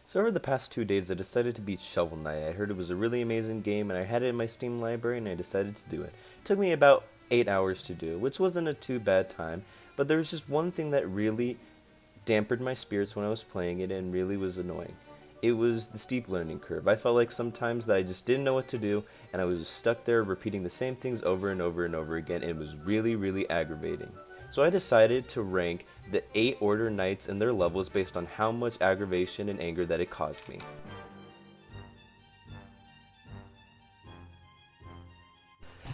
So over the past 2 days, I decided to beat Shovel Knight. I heard it was a really amazing game, and I had it in my Steam library, and I decided to do it. It took me about 8 hours to do, which wasn't a too bad time, but there was just one thing that really dampened my spirits when I was playing it and really was annoying. It was the steep learning curve. I felt like sometimes that I just didn't know what to do, and I was just stuck there repeating the same things over and over and over again, and it was really, really aggravating. So I decided to rank the 8 order knights and their levels based on how much aggravation and anger that it caused me.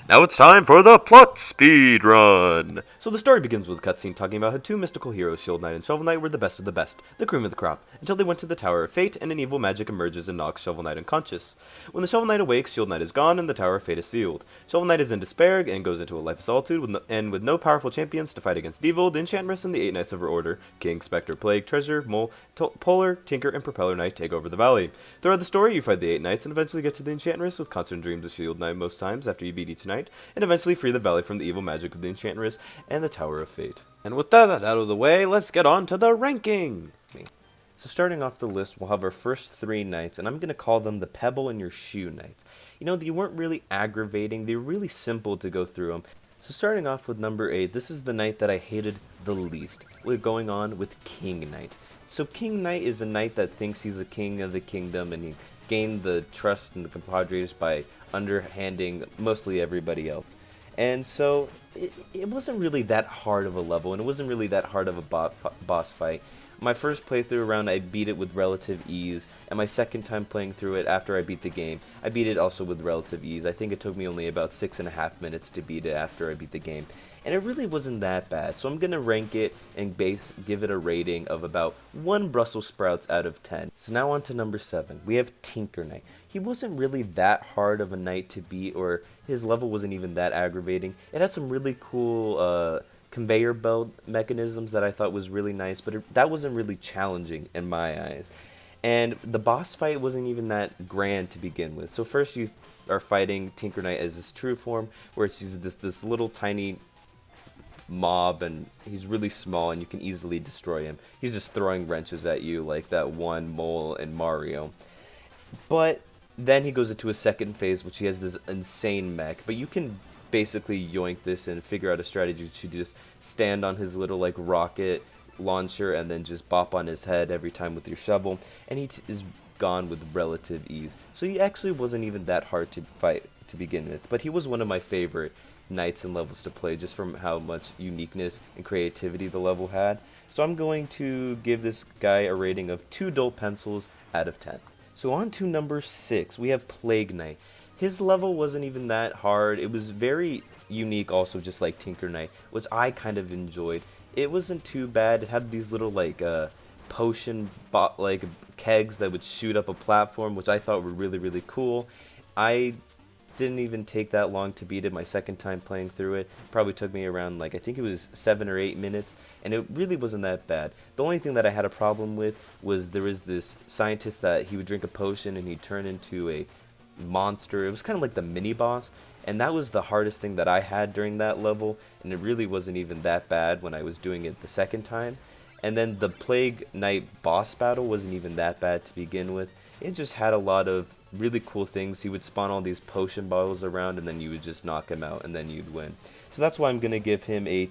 Now it's time for the plot speed run. So the story begins with a cutscene talking about how two mystical heroes, Shield Knight and Shovel Knight, were the best of the best, the cream of the crop, until they went to the Tower of Fate and an evil magic emerges and knocks Shovel Knight unconscious. When the Shovel Knight awakes, Shield Knight is gone and the Tower of Fate is sealed. Shovel Knight is in despair and goes into a life of solitude with no powerful champions to fight against evil. The Enchantress and the 8 Knights of her order, King, Spectre, Plague, Treasure, Mole, Polar, Tinker, and Propeller Knight take over the valley. Throughout the story, you fight the 8 Knights and eventually get to the Enchantress with constant dreams of Shield Knight most times after you beat each knight, and eventually free the valley from the evil magic of the Enchantress and the Tower of Fate. And with that out of the way, let's get on to the ranking! So starting off the list, we'll have our first 3 knights, and I'm going to call them the Pebble in Your Shoe knights. You know, they weren't really aggravating, they were really simple to go through them. So starting off with number 8, this is the knight that I hated the least. We're going on with King Knight. So King Knight is a knight that thinks he's the king of the kingdom, and he gained the trust and the compadres by underhanding mostly everybody else. And so it wasn't really that hard of a level, and it wasn't really that hard of a boss fight. My first playthrough around, I beat it with relative ease, and my second time playing through it after I beat the game, I beat it also with relative ease. I think it took me only about 6.5 minutes to beat it after I beat the game, and it really wasn't that bad. So I'm gonna rank it and give it a rating of about 1 Brussels sprouts out of 10. So now on to number 7. We have Tinker Knight. He wasn't really that hard of a knight to beat, or his level wasn't even that aggravating. It had some really cool conveyor belt mechanisms that I thought was really nice, but that wasn't really challenging in my eyes. And the boss fight wasn't even that grand to begin with. So first you are fighting Tinker Knight as his true form, where it's this little tiny mob, and he's really small and you can easily destroy him. He's just throwing wrenches at you like that one mole in Mario. But then he goes into a second phase, which he has this insane mech, but you can basically yoink this and figure out a strategy to just stand on his little like rocket launcher and then just bop on his head every time with your shovel, and he is gone with relative ease. So he actually wasn't even that hard to fight to begin with, but he was one of my favorite knights and levels to play just from how much uniqueness and creativity the level had. So I'm going to give this guy a rating of 2 dull pencils out of 10. So on to number 6, we have Plague Knight. His level wasn't even that hard. It was very unique also, just like Tinker Knight, which I kind of enjoyed. It wasn't too bad. It had these little like potion like kegs that would shoot up a platform, which I thought were really, really cool. I didn't even take that long to beat it my second time playing through it. Probably took me around, like, I think it was 7 or 8 minutes, and it really wasn't that bad. The only thing that I had a problem with was there was this scientist that he would drink a potion and he'd turn into a monster. It was kind of like the mini boss, and that was the hardest thing that I had during that level, and it really wasn't even that bad when I was doing it the second time. And then the Plague Knight boss battle wasn't even that bad to begin with. It just had a lot of really cool things. He would spawn all these potion bottles around, and then you would just knock him out, and then you'd win. So that's why I'm going to give him a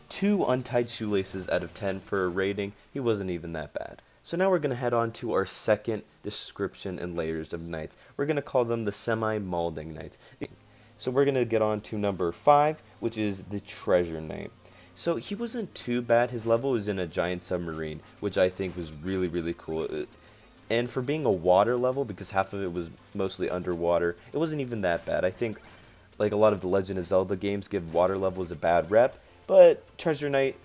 2 untied shoelaces out of 10 for a rating. He wasn't even that bad. So now we're going to head on to our second description and layers of knights. We're going to call them the semi-malding knights. So we're going to get on to number 5, which is the Treasure Knight. So he wasn't too bad. His level was in a giant submarine, which I think was really, really cool. And for being a water level, because half of it was mostly underwater, it wasn't even that bad. I think like a lot of the Legend of Zelda games give water levels a bad rep, but Treasure Knight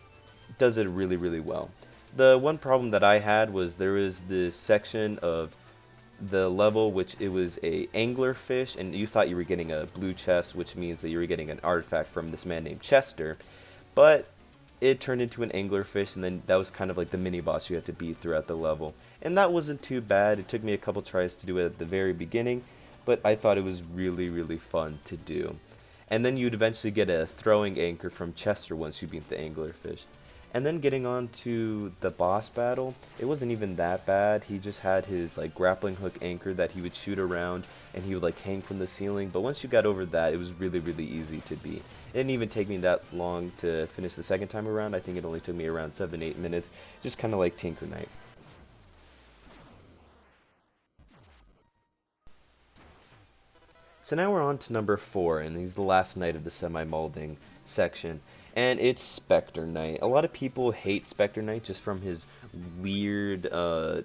does it really, really well. The one problem that I had was there was this section of the level which it was a anglerfish, and you thought you were getting a blue chest, which means that you were getting an artifact from this man named Chester, but it turned into an anglerfish, and then that was kind of like the mini boss you had to beat throughout the level. And that wasn't too bad. It took me a couple tries to do it at the very beginning, but I thought it was really, really fun to do. And then you'd eventually get a throwing anchor from Chester once you beat the anglerfish. And then getting on to the boss battle, it wasn't even that bad. He just had his like grappling hook anchor that he would shoot around, and he would like hang from the ceiling. But once you got over that, it was really, really easy to beat. It didn't even take me that long to finish the second time around. I think it only took me around 7-8 minutes, just kind of like Tinker Knight. So now we're on to number 4, and he's the last knight of the semi-molding section, and it's Spectre Knight. A lot of people hate Spectre Knight just from his weird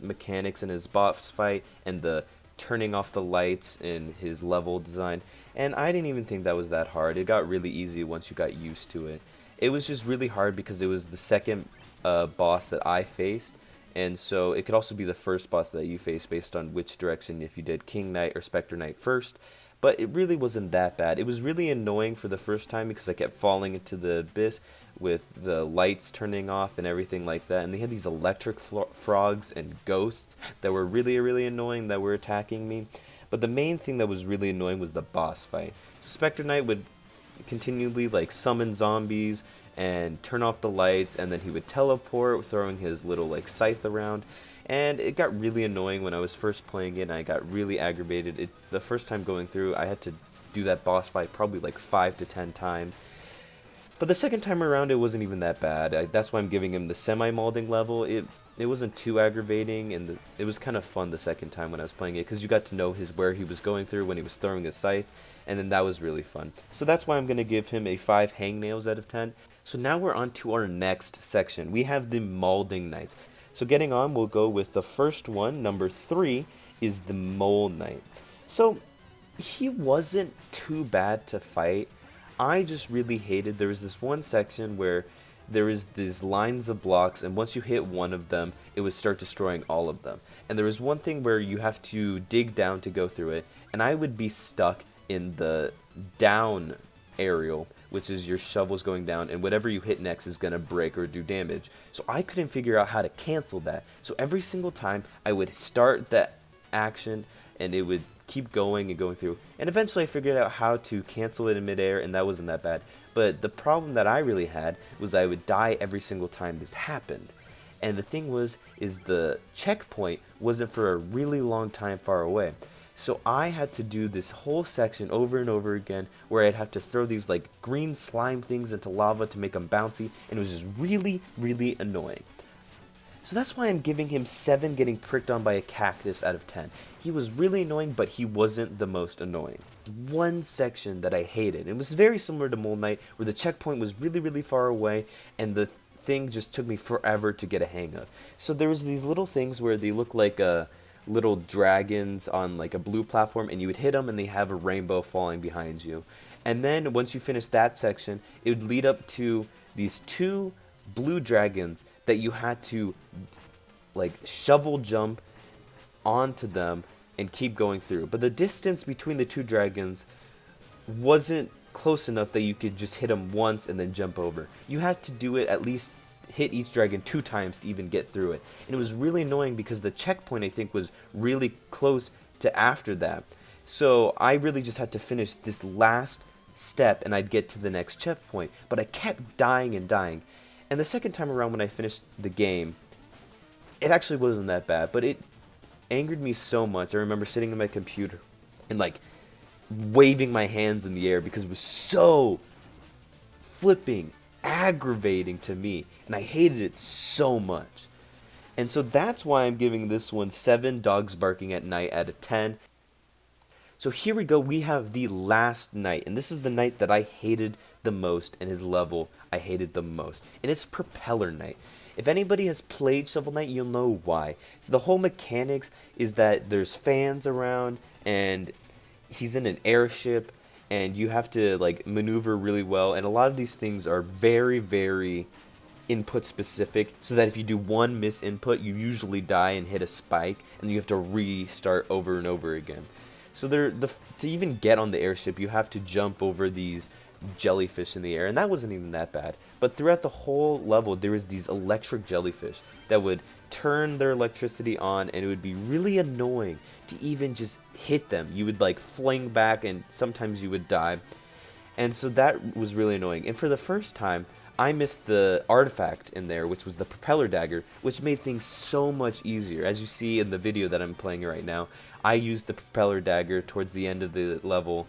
mechanics in his boss fight and the turning off the lights in his level design, and I didn't even think that was that hard. It got really easy once you got used to it. It was just really hard because it was the second boss that I faced, and so it could also be the first boss that you face based on which direction, if you did King Knight or Spectre Knight first. But it really wasn't that bad. It was really annoying for the first time because I kept falling into the abyss with the lights turning off and everything like that. And they had these electric frogs and ghosts that were really, really annoying that were attacking me. But the main thing that was really annoying was the boss fight. Spectre Knight would continually like summon zombies and turn off the lights, and then he would teleport, throwing his little like scythe around. And it got really annoying when I was first playing it, and I got really aggravated. The first time going through, I had to do that boss fight probably like 5 to 10 times. But the second time around, it wasn't even that bad. That's why I'm giving him the semi-molding level. It wasn't too aggravating, and it was kind of fun the second time when I was playing it, because you got to know where he was going through when he was throwing his scythe, and then that was really fun. So that's why I'm going to give him a 5 hangnails out of 10. So now we're on to our next section. We have the Molding Knights. So getting on, we'll go with the first one. Number 3 is the Mole Knight. So he wasn't too bad to fight. I just really hated, there was this one section where there is these lines of blocks, and once you hit one of them, it would start destroying all of them. And there was one thing where you have to dig down to go through it, and I would be stuck in the down aerial, which is your shovels going down, and whatever you hit next is going to break or do damage. So I couldn't figure out how to cancel that. So every single time I would start that action, and it would keep going and going through. And eventually I figured out how to cancel it in midair, and that wasn't that bad. But the problem that I really had was I would die every single time this happened. And the thing is the checkpoint wasn't for a really long time far away. So I had to do this whole section over and over again where I'd have to throw these like green slime things into lava to make them bouncy, and it was just really, really annoying. So that's why I'm giving him 7 getting pricked on by a cactus out of 10. He was really annoying, but he wasn't the most annoying. One section that I hated, it was very similar to Mole Knight, where the checkpoint was really, really far away, and the thing just took me forever to get a hang of. So there was these little things where they look like little dragons on like a blue platform, and you would hit them and they have a rainbow falling behind you. And then once you finish that section, it would lead up to these 2 blue dragons that you had to like shovel jump onto them and keep going through. But the distance between the 2 dragons wasn't close enough that you could just hit them once and then jump over. You had to do it at least hit each dragon 2 times to even get through it. And it was really annoying because the checkpoint I think was really close to after that. So I really just had to finish this last step and I'd get to the next checkpoint. But I kept dying and dying. And the second time around when I finished the game, it actually wasn't that bad, but it angered me so much. I remember sitting on my computer and like waving my hands in the air because it was so flipping aggravating to me, and I hated it so much. And so that's why I'm giving this one 7 dogs barking at night out of 10. So here we go, we have the last knight, and this is the knight that I hated the most, and his level I hated the most, and it's Propeller Knight. If anybody has played Shovel Knight, you'll know why. So the whole mechanics is that there's fans around, and he's in an airship, and you have to like maneuver really well, and a lot of these things are very, very input specific, so that if you do one misinput, you usually die and hit a spike, and you have to restart over and over again. So to even get on the airship, you have to jump over these jellyfish in the air, and that wasn't even that bad. But throughout the whole level, there was these electric jellyfish that would turn their electricity on, and it would be really annoying to even just hit them. You would like fling back, and sometimes you would die. And so that was really annoying. And for the first time, I missed the artifact in there, which was the propeller dagger, which made things so much easier. As you see in the video that I'm playing right now, I used the propeller dagger towards the end of the level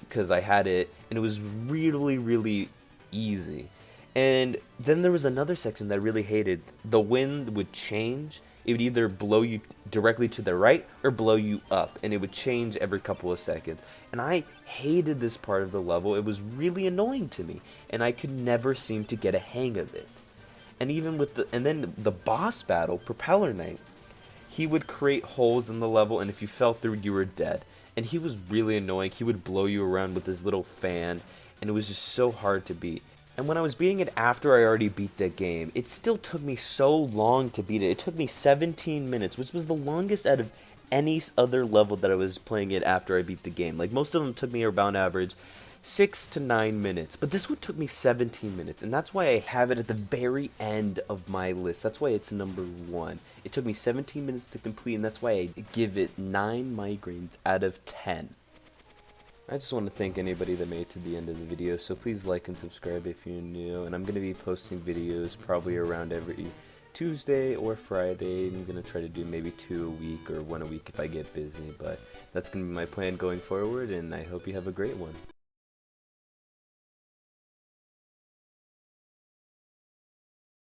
because I had it, and it was really, really easy. And then there was another section that I really hated. The wind would change. It would either blow you directly to the right or blow you up, and it would change every couple of seconds. And I hated this part of the level. It was really annoying to me, and I could never seem to get a hang of it. And even with then the boss battle, Propeller Knight, he would create holes in the level, and if you fell through, you were dead. And he was really annoying. He would blow you around with his little fan, and it was just so hard to beat. And when I was beating it after I already beat the game, it still took me so long to beat it. It took me 17 minutes, which was the longest out of any other level that I was playing it after I beat the game. Like, most of them took me around average 6 to 9 minutes, but this one took me 17 minutes, and that's why I have it at the very end of my list. That's why it's number 1. It took me 17 minutes to complete, and that's why I give it 9 migraines out of 10. I just want to thank anybody that made it to the end of the video, so please like and subscribe if you're new, and I'm going to be posting videos probably around every Tuesday or Friday. I'm going to try to do maybe 2 a week or 1 a week if I get busy, but that's going to be my plan going forward, and I hope you have a great one.